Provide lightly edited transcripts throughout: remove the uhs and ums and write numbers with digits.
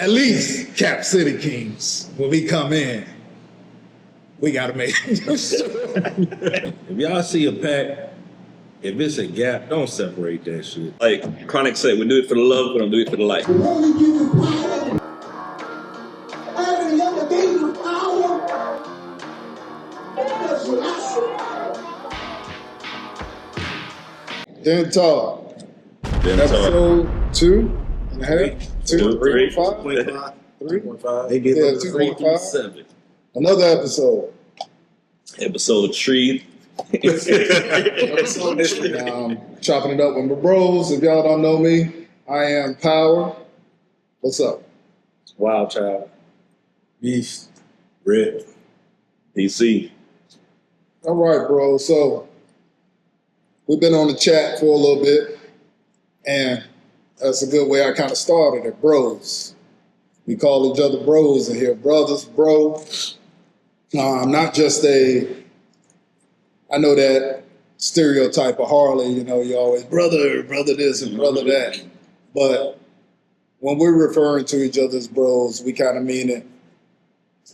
at least Cap City Kings, when we come in, we gotta make sure. If y'all see a pack, if it's a gap, don't separate that shit. Like Chronic said, we do it for the love, we don't do it for the life. Then talk. Episode 2.5, 2.5, 3.5. They get 2.5. Another episode. Episode 3. Chopping it up with my bros. If y'all don't know me, I am Power. What's up? Wild Child. Beast. Rip. DC. All right, bro. So we've been on the chat for a little bit, and that's a good way I kind of started it. Bros. We call each other bros in here. Brothers, bro. Not just I know that stereotype of Harley, you know, you always brother this and brother that. But when we're referring to each other as bros, we kind of mean it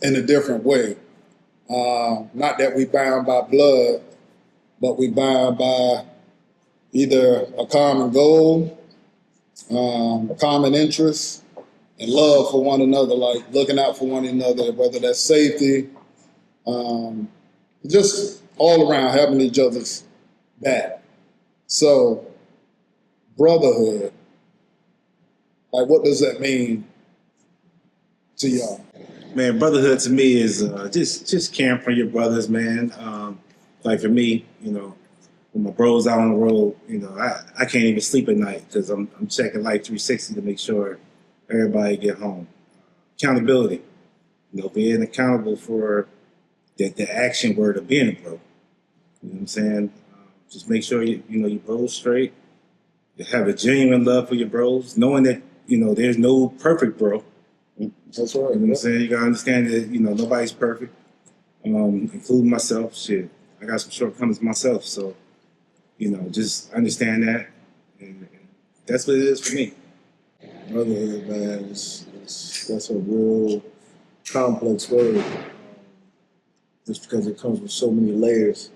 in a different way. Not that we bound by blood, but we bound by either a common goal, a common interest, and love for one another, like looking out for one another, whether that's safety, just all around having each other's back. So, brotherhood, like what does that mean to y'all? Man, brotherhood to me is just caring for your brothers, man. Like for me, you know, when my bros out on the road, you know, I can't even sleep at night because I'm checking Life 360 to make sure everybody get home. Accountability, you know, being accountable for the action word of being a bro. You know what I'm saying? Just make sure you know your bros straight. You have a genuine love for your bros, knowing that, you know, there's no perfect bro. That's right. You know what I'm saying? You gotta understand that, you know, nobody's perfect, including myself. Shit, I got some shortcomings myself, so, you know, just understand that, and that's what it is for me. Brotherhood, man, that's a real complex word, just because it comes with so many layers.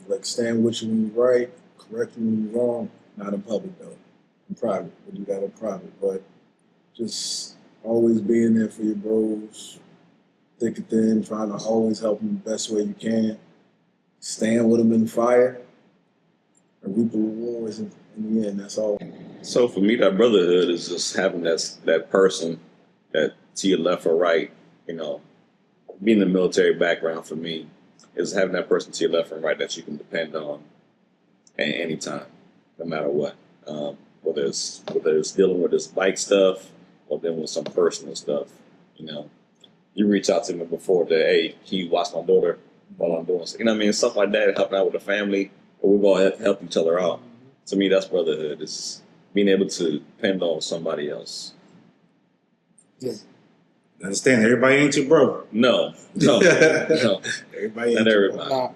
Like stand with you when you're right, correct you when you're wrong, not in public though, in private, when you got in private, but just always being there for your bros, thick and thin, trying to always help them the best way you can, stand with them in the fire, and reap the rewards in the end, that's all. So for me, that brotherhood is just having that person that to your left or right, you know, being in the military background for me is having that person to your left and right that you can depend on at any time, no matter what. Whether it's dealing with this bike stuff or dealing with some personal stuff, you know. You reach out to me before that, hey, can you watch my daughter while I'm doing something? You know what I mean? Stuff like that, helping out with the family, but we've all help each other out. To me, that's brotherhood. It's being able to depend on somebody else. Yeah. Understand, everybody ain't your bro. No. Everybody ain't Not your everybody. bro.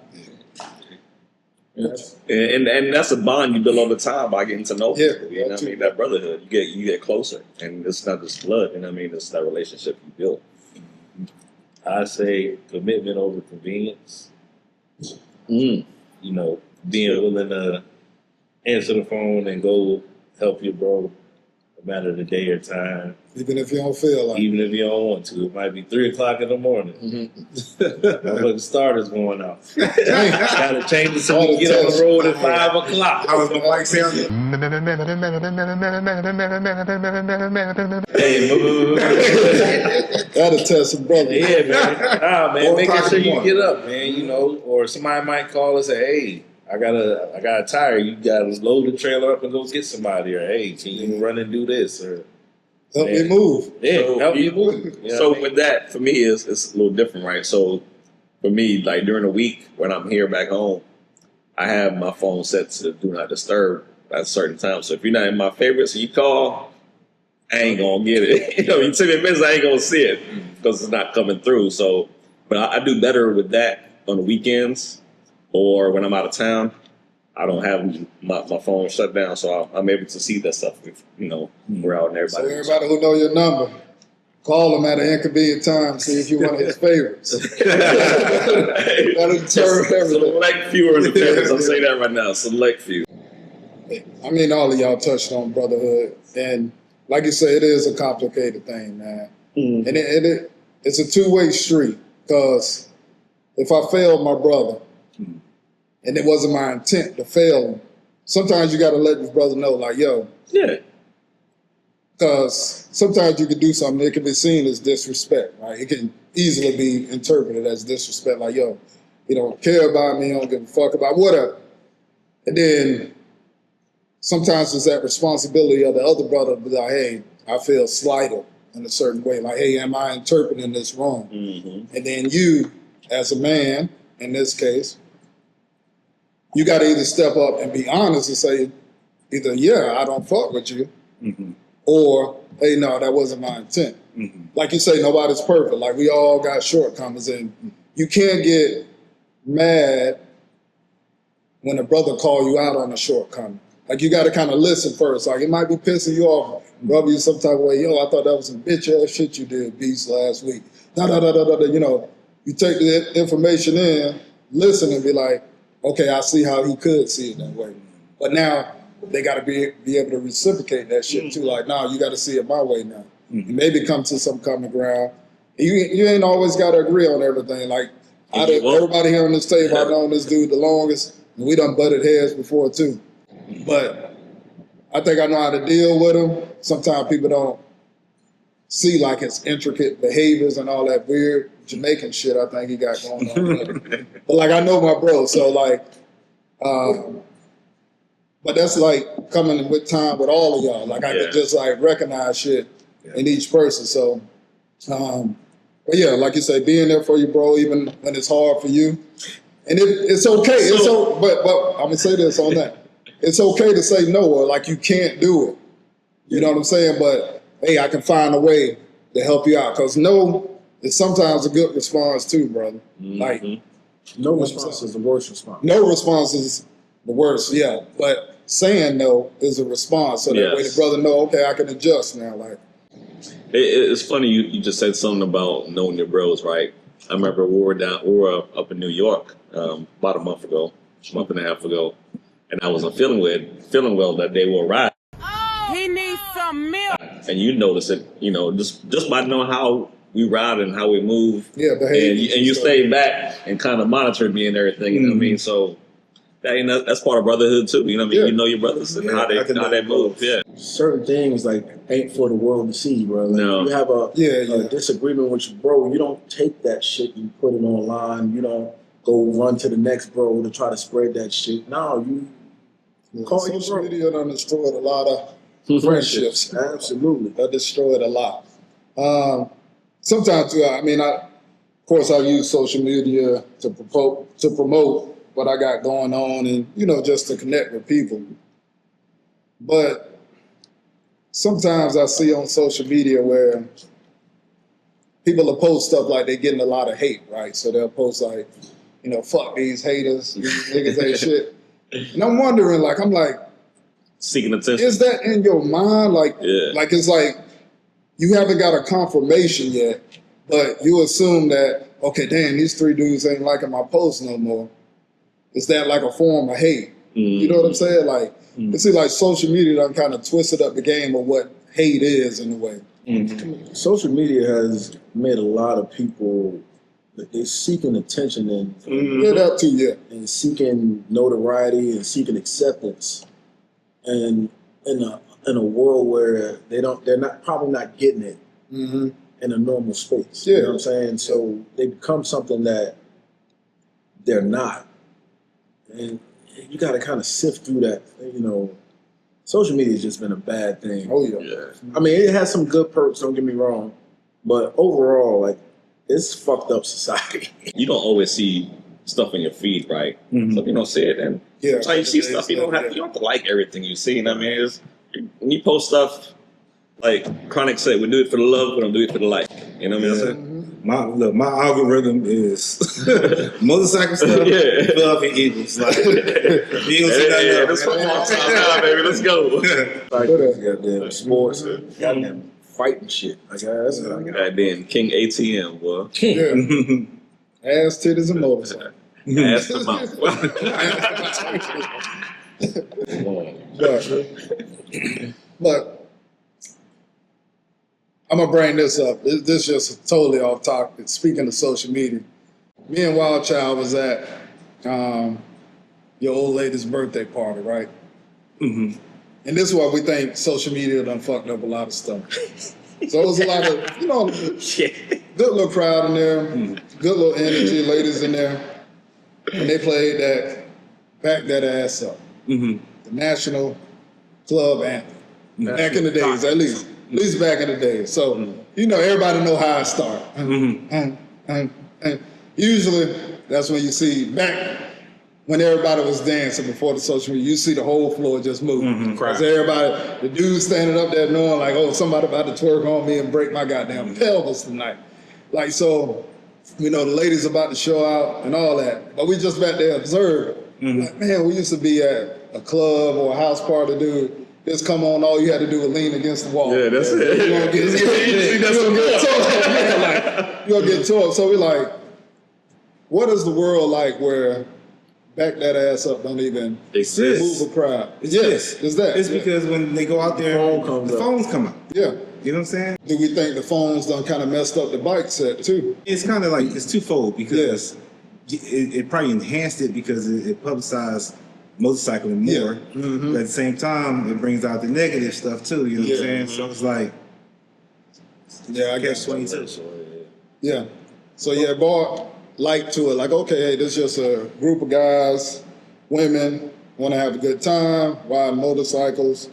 And that's a bond you build over time by getting to know people. Yeah, You know what I mean? That brotherhood, you get closer, and it's not just blood. You know what I mean? It's that relationship you build. I say commitment over convenience. Mm. You know, being willing to answer the phone and go help your bro, no matter the day or time. Even if you don't feel like it. Even if you don't want to. It might be 3 o'clock in the morning. The starter's going off. Gotta change it so we can get on the road at 5 o'clock. How was my mic sounding? Hey, That'll test some brother. yeah, man. Nah, man, 4 making o'clock sure in the you morning. get up, man. You know, or somebody might call and say, "Hey, I got a tire. You got to load the trailer up and go get somebody." Or, "Hey, can you run and do this?" Or, Help me man. move. yeah, So help you- you move. You know So what I mean? with that, for me, it's a little different, right? So for me, like during the week when I'm here back home, I have my phone set to do not disturb at a certain time. So if you're not in my favorites and you call, I ain't gonna get it. You know, you send me a message, I ain't gonna see it because it's not coming through. So, but I do better with that on the weekends or when I'm out of town. I don't have my phone shut down, so I'm able to see that stuff. If, we're out and So everybody. everybody who know your number, call him at an inconvenient time, see if you're one of his favorites. That'll deter everything. Select few are the favorites. I'm saying that right now. Select few. I mean, all of y'all touched on brotherhood, and like you say, it is a complicated thing, man. Mm-hmm. And it's a two-way street, because if I failed my brother, and it wasn't my intent to fail him, sometimes you got to let your brother know, like, yo. Yeah. Because sometimes you can do something that can be seen as disrespect, right? It can easily be interpreted as disrespect, like, yo, you don't care about me, you don't give a fuck about whatever. And then sometimes it's that responsibility of the other brother to be like, hey, I feel slighted in a certain way. Like, hey, am I interpreting this wrong? Mm-hmm. And then you, as a man, in this case, you got to either step up and be honest and say, either, yeah, I don't fuck with you, or, hey, no, that wasn't my intent. Like you say, nobody's perfect. Like, we all got shortcomings, and you can't get mad when a brother call you out on a shortcoming. Like, you got to kind of listen first. Like, it might be pissing you off, rub you some type of way. Yo, I thought that was some bitch-ass shit you did, Beast, last week. You take the information in, listen, and be like, okay, I see how he could see it that way. But now they got to be able to reciprocate that shit too. Like, nah, you got to see it my way now. And maybe come to some common ground. You ain't always got to agree on everything. Like, everybody here on this table, I've known this dude the longest, and we done butted heads before too. But I think I know how to deal with him. Sometimes people don't see like his intricate behaviors and all that weird Jamaican shit I think he got going on. But like, I know my bro, so like, but that's like coming with time with all of y'all. Like, I could just like recognize shit in each person. So, but yeah, like you say, being there for you, bro, even when it's hard for you. And it's okay. But I'm gonna say this on that. It's okay to say no, or like you can't do it. You know what I'm saying? But hey, I can find a way to help you out. Because no is sometimes a good response too, brother. Like, no response is the worst response. No response is the worst, yeah. But saying no is a response. So that way the brother know, okay, I can adjust now. Like, it's funny you just said something about knowing your bros, right? I remember we were up in New York about a month and a half ago, and I wasn't feeling well that day. We were riding. He needs some milk. And you notice it, just by knowing how we ride and how we move. Yeah, behavior. And you stay back and kind of monitor me and everything. You know what I mean? So that's part of brotherhood too. You know what I mean? You know your brothers and how they move. Yeah. Certain things like ain't for the world to see, bro. Like, No. you have a disagreement with your bro, you don't take that shit and put it online. You don't go run to the next bro to try to spread that shit. No, you call your social bro. media done destroyed a lot of friendships. Absolutely. That destroyed a lot. Sometimes, I mean, of course, I use social media to promote what I got going on, and just to connect with people. But sometimes I see on social media where people will post stuff like they're getting a lot of hate, right? So they'll post like, fuck these haters, these niggas ain't shit. And I'm wondering, I'm like, Seeking attention. is that in your mind? Like it's like you haven't got a confirmation yet, but you assume that, okay, damn, these three dudes ain't liking my post no more. Is that like a form of hate? You know what I'm saying? Like, it seems like social media done kind of twisted up the game of what hate is in a way. Social media has made a lot of people, they're seeking attention and Yeah, that too, yeah. and seeking notoriety and seeking acceptance, and in a world where they're probably not getting it in a normal space. Yeah. You know what I'm saying? So they become something that they're not, and you got to kind of sift through that. Social media has just been a bad thing. Oh yeah. I mean, it has some good perks. Don't get me wrong, but overall, like, it's fucked up society. You don't always see stuff in your feed, right? So if you don't see it, and sometimes you see stuff, you don't have to like everything you see. I mean, when you post stuff, like Chronic said, we do it for the love, we don't do it for the like. You know what I mean? My algorithm is motorcycle stuff, Yeah. love and Eagles. Like you don't see nothing Hey, else. this football time now, baby. Let's go. Like goddamn sports, goddamn fighting shit. Like that's what I got. Goddamn King ATM, boy. Yeah. Ass, titties, and motorcycle. Ass to mouth. But I'm gonna bring this up. This is just totally off topic. Speaking of social media, me and Wild Child was at your old lady's birthday party, right? Mm-hmm. And this is why we think social media done fucked up a lot of stuff. So it was a lot of, good little crowd in there, good little energy, ladies in there. And they played that Back That Ass Up, the national club anthem. Back in the days, at least back in the days. So, everybody know how it started. Usually, that's when you see back when everybody was dancing before the social media, you see the whole floor just moving. Because everybody, the dude standing up there knowing like, oh, somebody about to twerk on me and break my goddamn pelvis tonight. Like, so, the ladies about to show out and all that. But we just back there observe. Like, man, we used to be at a club or a house party, dude. Just come on, all you had to do was lean against the wall. Yeah, that's it. You're gonna get tore up. So we're like, what is the world like where Back That Ass Up don't even Exists. move a crowd? Yes, it's that. It's because when they go out there, the phones come out. Yeah. You know what I'm saying? Do we think the phones done kind of messed up the bike set too? It's kind of like it's twofold because it probably enhanced it because it publicized motorcycling more. But at the same time, it brings out the negative stuff too. You know what I'm saying? So it's like, I guess 22. Yeah. So yeah, brought light to it. Like, okay, hey, this is just a group of guys, women, want to have a good time, ride motorcycles,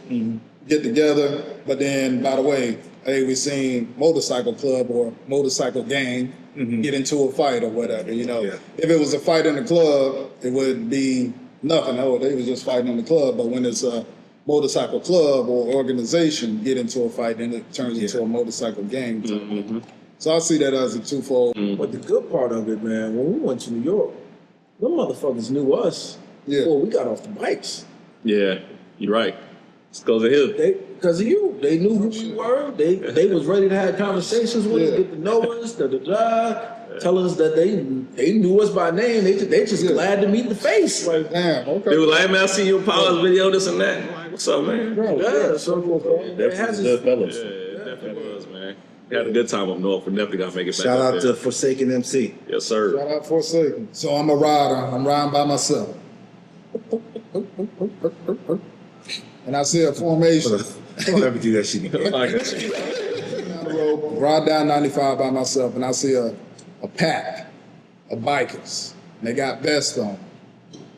get together. But then, by the way, hey, we seen motorcycle club or motorcycle gang get into a fight or whatever. If it was a fight in the club, it would be nothing. Oh, they was just fighting in the club. But when it's a motorcycle club or organization get into a fight, then it turns into a motorcycle gang. So I see that as a twofold. But the good part of it, man, when we went to New York, them motherfuckers knew us before we got off the bikes. Yeah, you're right. It's because of him. Because of you. They knew who we were. They was ready to have conversations with us, get to know us, tell us that they knew us by name. They just glad to meet the face. Like, damn, okay. They were like, man, I see your Powers video, this and that. I'm like, what's up, man? That's good fellas. Yeah, it definitely was, man. We had a good time up north. We're definitely gonna make it back. Shout up out there. to Forsaken MC. Yes, sir. Shout out for a second. So I'm a rider. I'm riding by myself. And I see a formation. Don't ever do that shit again. Like, Down the road, ride down 95 by myself, and I see a pack of bikers. And they got vests on.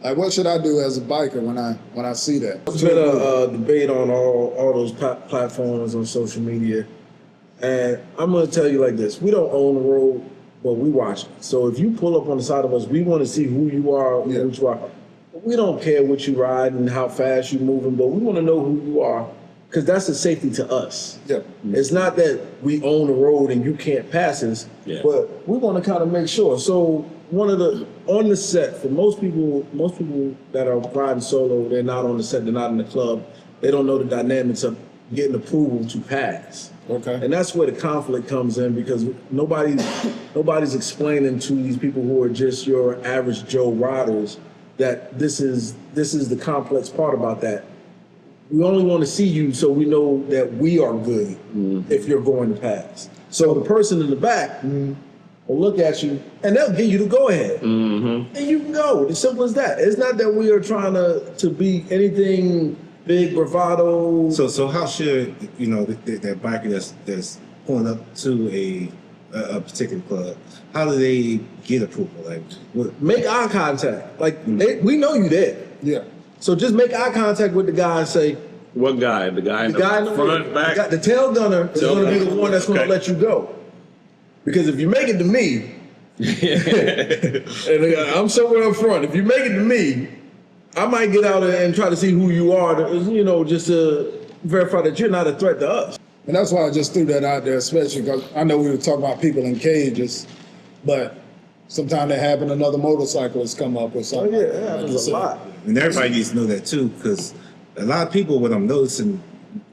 Like, what should I do as a biker when I see that? There's been a debate on all those platforms on social media. And I'm going to tell you like this. We don't own the road, but we watch it. So if you pull up on the side of us, we want to see who you are, what you are. We don't care what you ride and how fast you're moving, but we want to know who you are because that's a safety to us. Yeah. It's not that we own the road and you can't pass us, but we want to kind of make sure. So on the set, for most people that are riding solo, they're not on the set, they're not in the club. They don't know the dynamics of getting approval to pass. Okay. And that's where the conflict comes in because nobody's explaining to these people who are just your average Joe riders that this is the complex part about that. We only want to see you so we know that we are good if you're going to pass. So the person in the back will look at you and they'll give you the go ahead. And you can go. It's simple as that. It's not that we are trying to be anything big bravado. So how should that biker that's pulling up to a particular club, how do they get approval? Like, make eye contact. Like we know you there. Yeah. So just make eye contact with the guy and say, what guy? The guy in the front, back? The tail gunner is going to be the one that's going to let you go. Because if you make it to me, and I'm somewhere up front, if you make it to me, I might get out and try to see who you are, just to verify that you're not a threat to us. And that's why I just threw that out there, especially because I know we were talking about people in cages, but sometimes they happen another motorcyclist come up or Oh something. yeah, it happens a lot. And everybody needs to know that too, because a lot of people, what I'm noticing,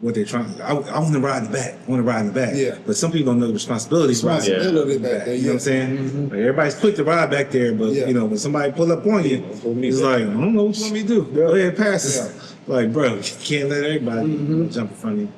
what they're trying, I want to ride in the back. I want to ride in the back. Yeah. But some people don't know the responsibilities. Responsibility back there, You know what I'm saying? Like, everybody's quick to ride back there, but Yeah. you know, when somebody pull up on you, it's like, I don't know what you want me to do. Go ahead, pass this. Like, bro, you can't let everybody jump in front of you.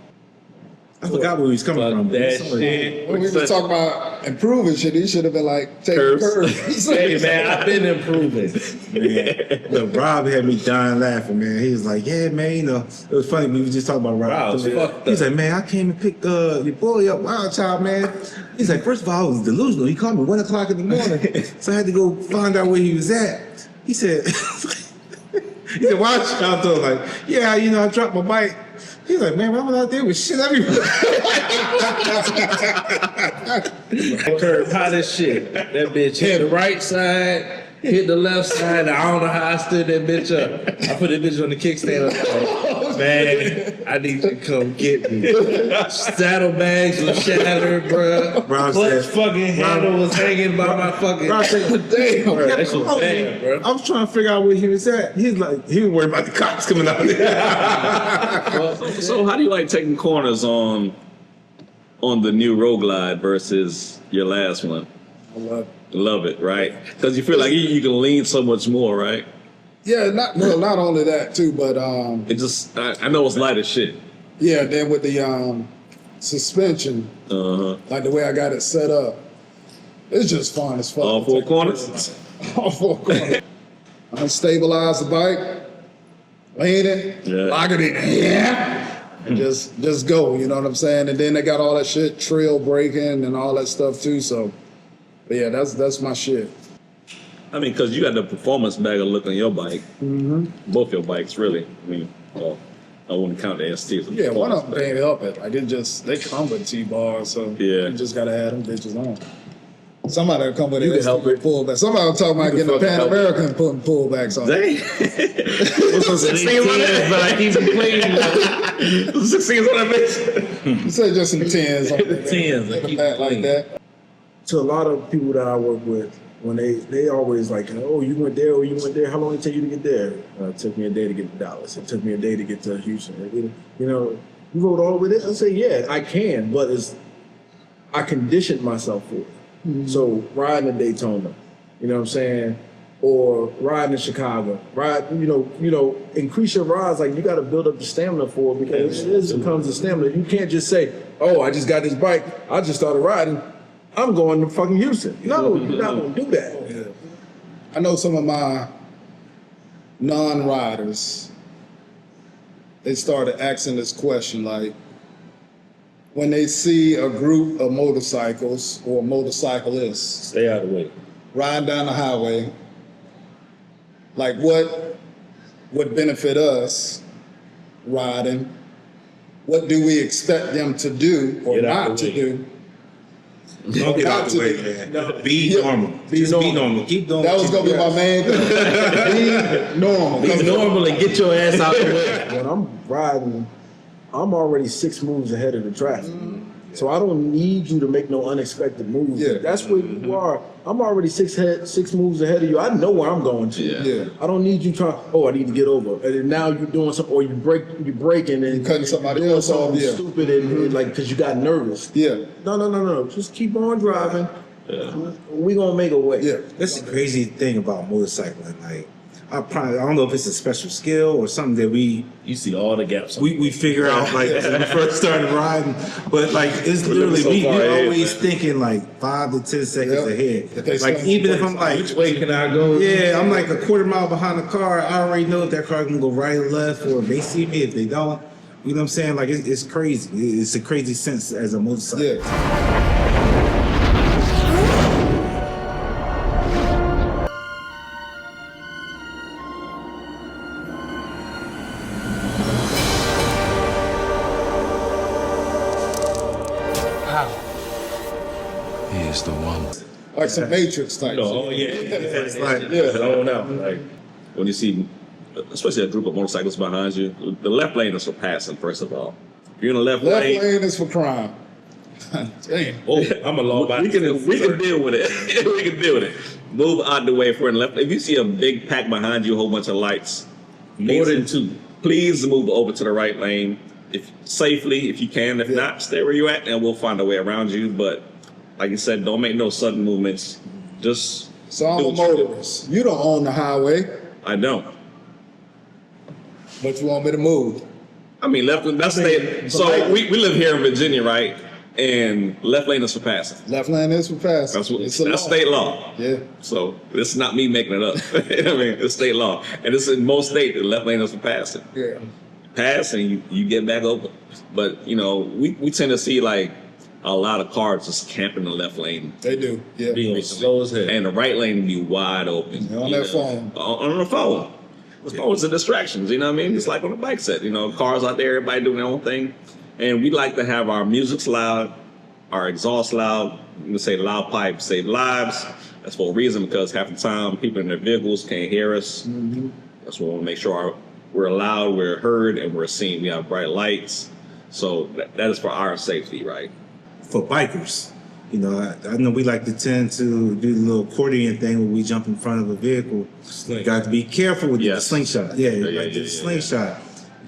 I forgot where he was coming from. but That somewhere. shit. When we was talking about improving shit, he should have been like, take Curves. curves. Hey man, I've been improving. Man, look, Rob had me dying laughing, man. He was like, yeah, man, you know, it was funny. We were just talking about Rob. Rob's fucked He's up. like, man, I came and picked your boy up, Wild Child, man. He's like, first of all, I was delusional. He called me 1 o'clock in the morning. So I had to go find out where he was at. He said, he said, Wild Child told him, like, yeah, you know, I dropped my bike. He's like, man, I went out there with shit everywhere. Curve hot as shit. That bitch hit the right side, hit the left side. I don't know how I stood that bitch up. I put that bitch on the kickstand. I was like, man, I need you to come get me. Saddlebags was shattered, bro. Rob Clutch said- fucking handle was hanging by my fucking. Rob said, Damn, bro, that shit was bad, bro. I was trying to figure out where he was at. He's like, he was worried about the cops coming out there. So how do you like taking corners on the new Road Glide versus your last one? I love it. Love it, right? Because you feel like you can lean so much more, right? Yeah, not only that too, but It just I know it's light as shit. yeah, then with the suspension, like the way I got it set up, it's just fun as fuck. All four corners? All four corners. Unstabilize the bike, lean it, Yeah. lock it in, and just go. You know what I'm saying? And then they got all that shit, trail braking and all that stuff too. So, but yeah, that's my shit. I mean, because you got the performance bagger look on your bike. Both your bikes, really. I mean, well, I wouldn't count the ST as a Yeah, one performance of them can't help it. Like they come with T-bars, so Yeah. you just gotta have them bitches on. Somebody will come with You an can help ST it. pullback. Somebody will talk about You can getting a fucking Pan help it. American putting pullbacks on. Dang. What's some 16s on that? But I keep it clean. 16s on that bitch? You say just some tens on there. Tens, I Put a keep back it like clean. that. To a lot of people that I work with, when they always like, oh, you went there, or you went there. How long did it take you to get there? It took me a day to get to Dallas. It took me a day to get to Houston. You know, you rode all the way there. I say, yeah, I can, but I conditioned myself for it. So riding in Daytona, you know what I'm saying, or riding in Chicago, you know, increase your rides. Like you got to build up the stamina for it because it comes to stamina. You can't just say, oh, I just got this bike. I just started riding. I'm going to fucking Houston. No, you're not gonna do that. I know some of my non-riders, they started asking this question, like, when they see a group of motorcycles or motorcyclists Stay out of the way. riding down the highway, like what would benefit us riding? What do we expect them to do or Get out not the to way. do? Don't get out the way, man. Be normal. Just be normal. Keep doing That what was you gonna be do. my main thing. Be normal. Be normal and get your ass out the way. When I'm riding, I'm already 6 moves ahead of the traffic. So I don't need you to make no unexpected moves. Yeah. That's where you are. I'm already 6 moves ahead of you. I know where I'm going to. Yeah. I don't need you trying, oh, I need to get over. And then now you're doing something, or you're braking and Cutting somebody doing else off, something yeah. stupid and like, because you got nervous. Yeah. No. Just keep on driving. We gonna make a way. Yeah. That's the crazy thing about motorcycling. Like, I don't know if it's a special skill or something that we You see all the gaps. we figure out like when we first started riding, but like it's literally so far we're ahead, always man. thinking like 5 to 10 seconds Yep. ahead. If they Like slow even if down, I'm like, Which way can I go? yeah, I'm like a quarter mile behind the car. I already know if that car can go right or left, or if they see me, if they don't. You know what I'm saying? Like it's crazy. It's a crazy sense as a motorcycle. Yeah. He is the one. Like some Matrix type No, shit. oh yeah. It's like, Blown out. Like, When you see, especially a group of motorcyclists behind you, the left lane is for passing, first of all. If you're in the left Left lane, lane is for crime. Damn. Oh, I'm a law we can deal with it. We can deal with it. Move out the way if we're in the left. If you see a big pack behind you, a whole bunch of lights, More than two. please move over to the right lane if safely, if you can. If not, stay where you're at, and we'll find a way around you. But like you said, don't make no sudden movements. Just So I'm do a what you do. motorist. You don't own the highway, I don't. but you want me to move. I mean, that's state. So we live here in Virginia, right? And left lane is for passing. Left lane is for passing. That's a that's law. state law. Yeah. So this is not me making it up. I mean, it's state law, and it's in most states. The left lane is for passing. Yeah. Pass and you get back over. But you know, we tend to see like a lot of cars just camping in the left lane, They do. Yeah. Being slow as hell. and the right lane be wide open. They're on you their know. phone. On the phone. The phones are distractions. You know what I mean? It's like on a bike set. You know, cars out there, everybody doing their own thing, and we like to have our music loud, our exhaust loud. We say loud pipes save lives. That's for a reason, because half the time people in their vehicles can't hear us. Mm-hmm. That's why we want to make sure we're loud, we're heard, and we're seen. We have bright lights. So that is for our safety, right? For bikers, you know, I know we like to tend to do the little accordion thing when we jump in front of a vehicle. You got to be careful with the Yes. slingshot. Yeah, the slingshot.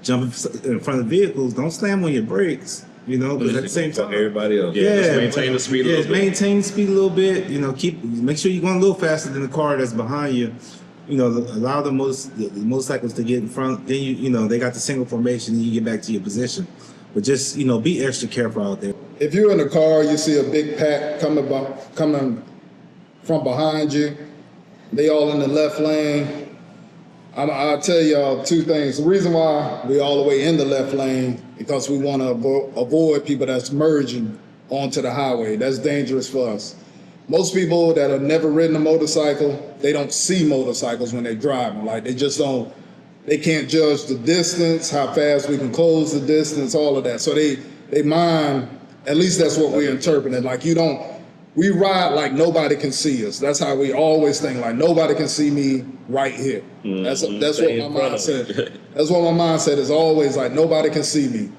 Jump in front of vehicles. Don't slam on your brakes. You know, but at the same time, everybody else. Just maintain the speed a little bit. maintain the speed a little bit. You know, make sure you're going a little faster than the car that's behind you. You know, allow the motorcycles to get in front. Then you know they got the single formation, and you get back to your position. But just be extra careful out there. If you're in a car, you see a big pack coming from behind you. They all in the left lane. I'll tell y'all two things. The reason why we all the way in the left lane, because we want to avoid people that's merging onto the highway. That's dangerous for us. Most people that have never ridden a motorcycle, they don't see motorcycles when they're driving. Like they can't judge the distance, how fast we can close the distance, all of that. So they mind, at least that's what we're interpreting. Like we ride like nobody can see us. That's how we always think, like nobody can see me right here. That's what my mind said. That's what my mind said, is always like nobody can see me.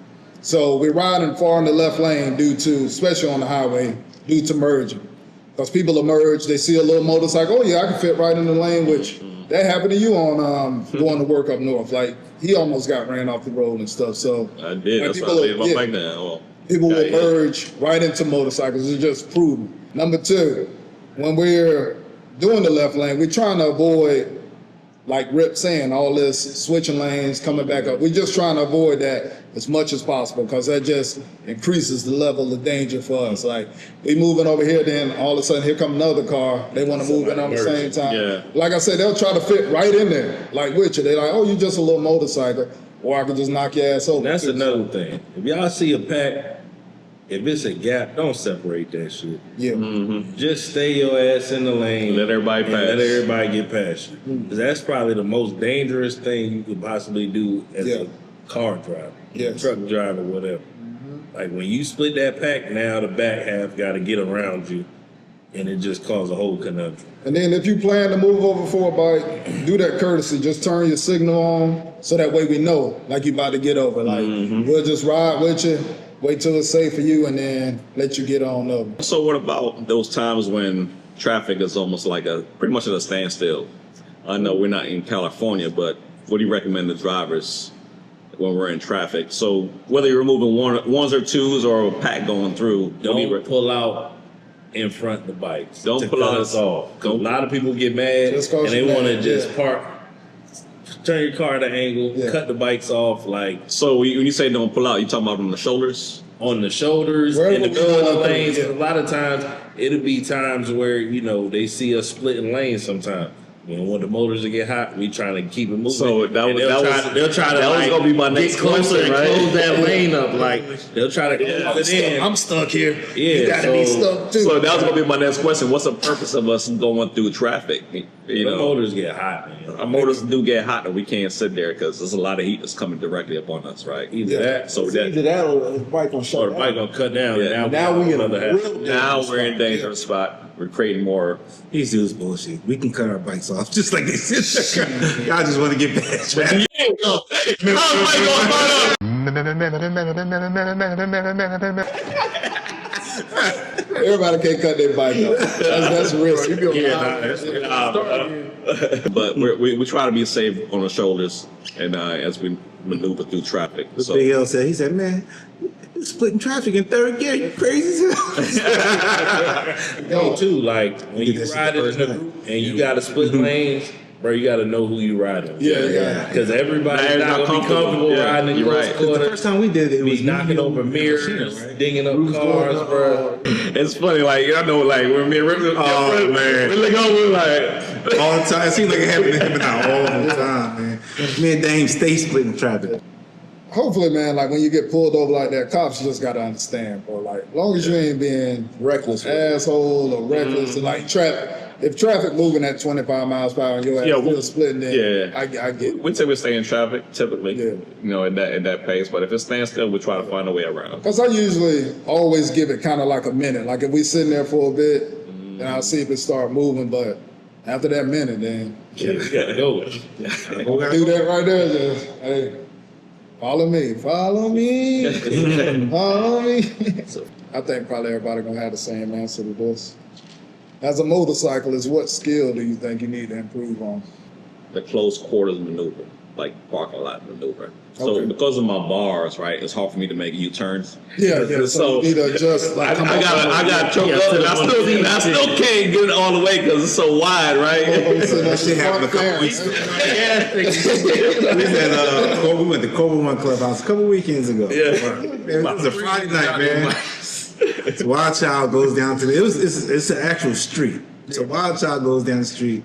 So we're riding far in the left lane especially on the highway, due to merging. Because people emerge, they see a little motorcycle, oh yeah, I can fit right in the lane, which that happened to you on going to work up north. Like he almost got ran off the road and stuff. So I did. That's why I laid my bike down. People will merge right into motorcycles. It's just proven. Number two, when we're doing the left lane, we're trying to avoid, like Rip saying, all this switching lanes, coming back up. We're just trying to avoid that as much as possible, because that just increases the level of danger for us. Like we moving over here, then all of a sudden here come another car. They want to move in on the same time. Yeah. Like I said, they'll try to fit right in there, like with you. They're like, oh, you just a little motorcycle, or I can just knock your ass over. That's another thing. If y'all see a pack, if it's a gap, don't separate that shit. Yeah. Just stay your ass in the lane. Let everybody and pass. Let everybody get past you. Because that's probably the most dangerous thing you could possibly do as a car driver, truck driver, whatever. Like when you split that pack, now the back half got to get around you, and it just causes a whole conundrum. And then if you plan to move over for a bike, do that courtesy. Just turn your signal on, so that way we know, like you about to get over. Like we'll just ride with you, wait till it's safe for you, and then let you get on over. So what about those times when traffic is almost like pretty much at a standstill? I know we're not in California, but what do you recommend to drivers when we're in traffic? So whether you're moving ones or twos or a pack going through, Don't pull out in front of the bikes. Don't to pull cut out. us off. 'Cause a lot of people get mad Just 'cause and they you're want to mad, just yeah. park, turn your car at an angle, cut the bikes off like So when you say don't pull out, you talking about on the shoulders? on the shoulders, Wherever in the we middle of the going through, lanes. yeah. A lot of times it'll be times where they see us splitting lanes sometimes. We don't want the motors to get hot. We trying to keep it moving. So And they'll try to that was like, gonna be my get next closer question, and right? close that lane up. Like they'll try to close it in. I'm stuck here. Yeah, You gotta be stuck too. So that was gonna be my next question. What's the purpose of us going through traffic? You The know, motors get hot, man. our motors do get hot, and we can't sit there because there's a lot of heat that's coming directly upon us, right? Either that, So It's that either that or the bike gonna shut or the down. bike gonna cut down. Yeah. And Now we in a another half. real now dangerous we're in a spot. dangerous spot. We're creating more. These dudes bullshit. We can cut our bikes off just like they said. Y'all just want to get back traffic. Everybody can't cut their bike off. That's risky. But we try to be safe on the shoulders and as we maneuver through traffic. So Big L said, he said, man, you splitting traffic in third gear. You crazy as hell. Thing too, like when Did you that shit ride the in first the night. group and you gotta split lanes, bro, you gotta know who you riding. Yeah. Because everybody's Everybody's not not gonna be comfortable Yeah, riding in you're close right. 'Cause The quarters. first time we did it, it was Be knocking me, over and mirrors, Rashida, right? dinging up cars, bro. it's funny, like I know, like when me and Rick, man. we look over like. All the time. It seems like it happened to him now all the time, man. Me and Dame stay splitting traffic. Hopefully, man, like when you get pulled over like that, cops just gotta understand, bro. Like, as long as you ain't being Reckless. asshole or reckless, and like traffic. If traffic moving at 25 miles per hour and your ass Yeah, still splitting, then yeah. I get it. We typically stay in traffic, typically, Yeah. you know, in that pace. But if it stands still, we try to find a way around. Because I usually always give it kind of like a minute. Like if we sitting there for a bit, then I'll see if it start moving. But after that minute, then Yeah, you gotta go. do that right there. Just, hey, follow me, follow me, follow me. I think probably everybody gonna have the same answer to this. As a motorcyclist, what skill do you think you need to improve on? The close quarters maneuver, like parking lot maneuver. So Okay. because of my bars, right, it's hard for me to make U-turns. Yeah. So you need to adjust. Like, come I off got the- choked up, and I still can't get it all the way because it's so wide, right? That shit happened a couple weeks ago. We went to Cobra One Clubhouse a couple weekends ago. Man, it was a Friday night, man. So Wild Child goes down to it's an actual street. So Wild Child goes down the street.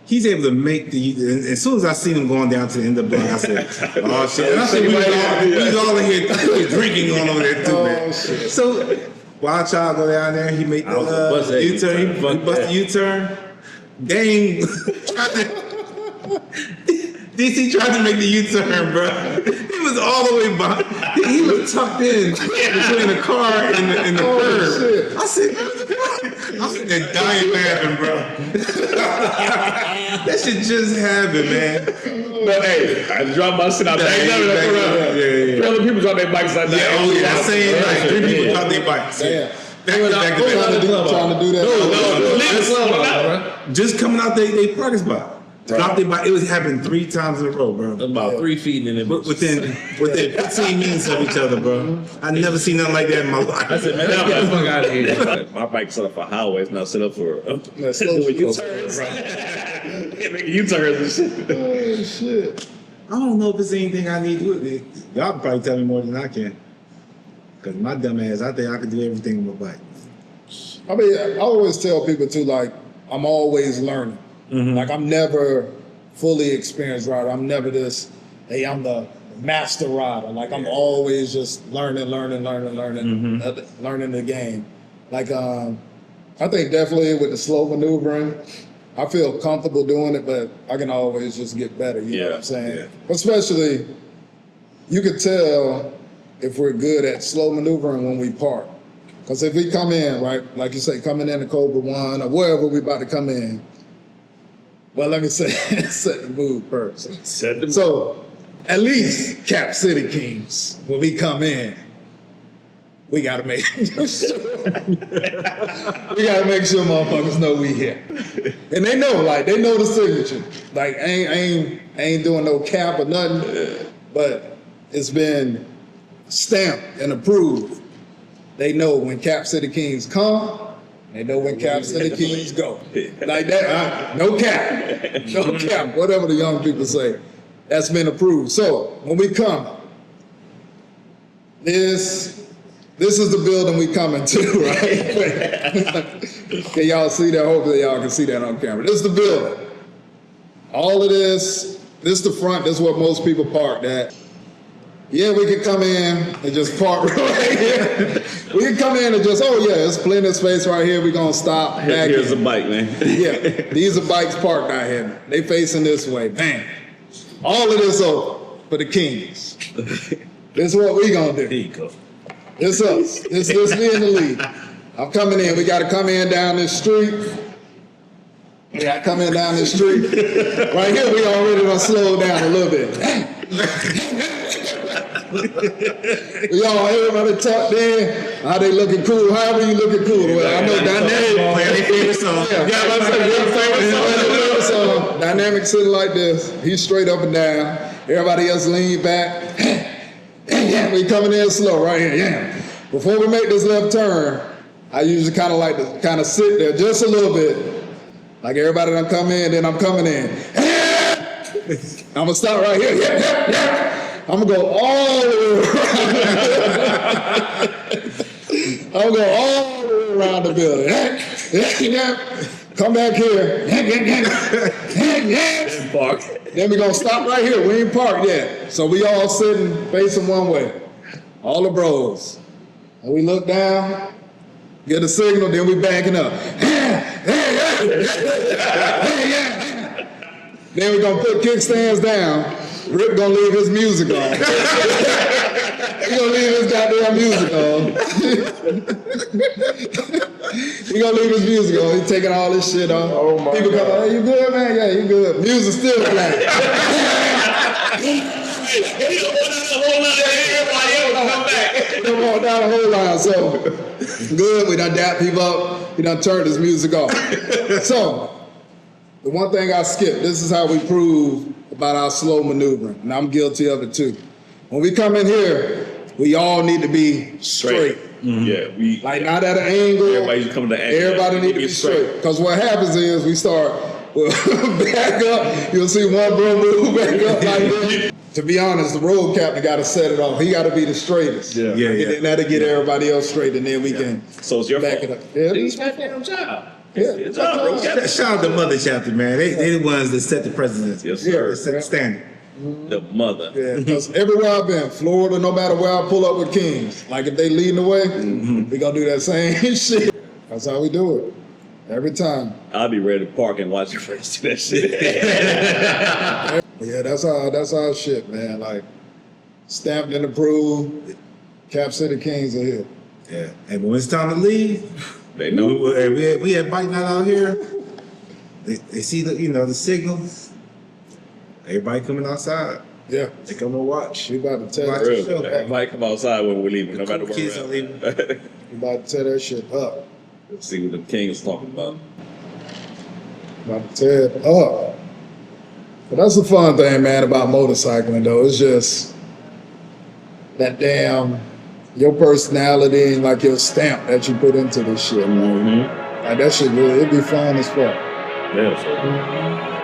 He's able to make and as soon as I seen him going down to the end of the block, I said, "Oh shit!" And I think we was all in here drinking going over there too, man. So Wild Child go down there. He make the U-turn. He bust the U-turn. Dang, DC tried to make the U-turn, bro. He was all the way behind. He was tucked in between the car and the curb. shit. I said, I'm sitting there dying laughing, bro. That shit just happened, man. But hey, I dropped my shit out there. Yeah. Other people drop their bikes like that. Yeah, oh yeah, that same night, 3 people dropped their bikes. Damn. Back to back to back. Trying to do that. Just coming out they parking spot. Dropped their bike. It was happening 3 times in a row, bro. About 3 feet in it. Within 15 minutes of each other, bro. I never seen nothing like that in my life. I said, man, get the fuck out of here. My bike's set up for highways, not set up for Yeah, slow U-turns. Making U-turns and shit. Oh shit. I don't know if there's anything I need to do. Y'all can probably tell me more than I can. Because my dumb ass, I think I can do everything with my bike. I mean, I always tell people too, like, I'm always learning. Like, I'm never fully experienced rider. I'm never this, hey, I'm the master rider. Like, I'm always just learning the game. Like, I think definitely with the slow maneuvering, I feel comfortable doing it, but I can always just get better. You know what I'm saying? Yeah. Especially, you can tell if we're good at slow maneuvering when we park. Because if we come in, right, like you say, coming in the Cobra One or wherever we about to come in, well, let me say, set the mood first. So, at least Cap City Kings, when we come in, we gotta make sure. We gotta make sure motherfuckers know we here, and they know, like they know the signature. Like I ain't doing no cap or nothing, but it's been stamped and approved. They know when Cap City Kings come. They know when Cap City Kings go. Like that, no cap, whatever the young people say. That's been approved. So when we come, this is the building we coming to, right? Can y'all see that? Hopefully y'all can see that on camera. This is the building. All of this is the front. This is where most people parked at. Yeah, we can come in and just park right here. We can come in and just, oh yeah, there's plenty of space right here. We're gonna stop back. Here's a in. bike, man. Yeah, these are bikes parked out here. They facing this way. Bam. All of this over for the Kings. This is what we gonna do. There you go. It's us. It's me in the lead. I'm coming in. We gotta come in down this street. We gotta come in down this street. Right here, we already gonna slow down a little bit. We all everybody tucked in. How they looking cool? However you looking cool. Well, I know dynamic. Dynamic sitting like this. He's straight up and down. Everybody else lean back. We coming in slow right here. Yeah. Before we make this left turn, I usually kind of like to sit there just a little bit. Like everybody done come in, then I'm coming in. I'm gonna stop right here. I'm gonna go all the way around the building. Come back here. Then we're gonna stop right here. We ain't parked yet. So we all sitting facing one way. All the bros. And we look down, get a signal, then we backing up. Then we're gonna put kickstands down. Rip gonna leave his music on. He gonna leave his goddamn music on. He gonna leave his music on. He taking all this shit off. Oh my People come, hey, you good, man? Yeah, you good. Music still playing. Don't walk down the whole line. So good. We done dap people up. He done turned his music off. So the one thing I skipped. This is how we prove about our slow maneuvering, and I'm guilty of it too. When we come in here, we all need to be straight. Mm-hmm. Yeah, like not at an angle. Everybody's coming to angle. Everybody need to be straight. Because what happens is we start back up. You'll see one bro move back up like this. To be honest, the road captain got to set it off. He got to be the straightest. Yeah. And that'll get everybody else straight, and then we can So it's your back fault. it up. Yeah. It's my damn job. Yeah. Shout out to Mother Chapter, man. They the ones that set the precedence. Yes, sir. They set the standard. The mother. Yeah, because everywhere I've been, Florida, no matter where I pull up with Kings, like if they leading the way, we gonna do that same shit. That's how we do it. Every time. I'll be ready to park and watch your friends do that shit. Yeah, that's our shit, man. Like stamped and approved. Cap City Kings are here. Yeah. And when it's time to leave, They know. we had bike night out here. They see the signals. Everybody coming outside. Yeah, They come and watch. we about to tear Watch that, it. Really. Everybody come outside when we're leaving, no matter where Kids are we're leaving. at. we about to tear that shit up. Let's see what the Kings talking about. About to tear it up. But that's the fun thing, man, about motorcycling, though. It's just that damn your personality and like your stamp that you put into this shit, man. Like that shit really, it'd be fun as fuck. Yeah, so.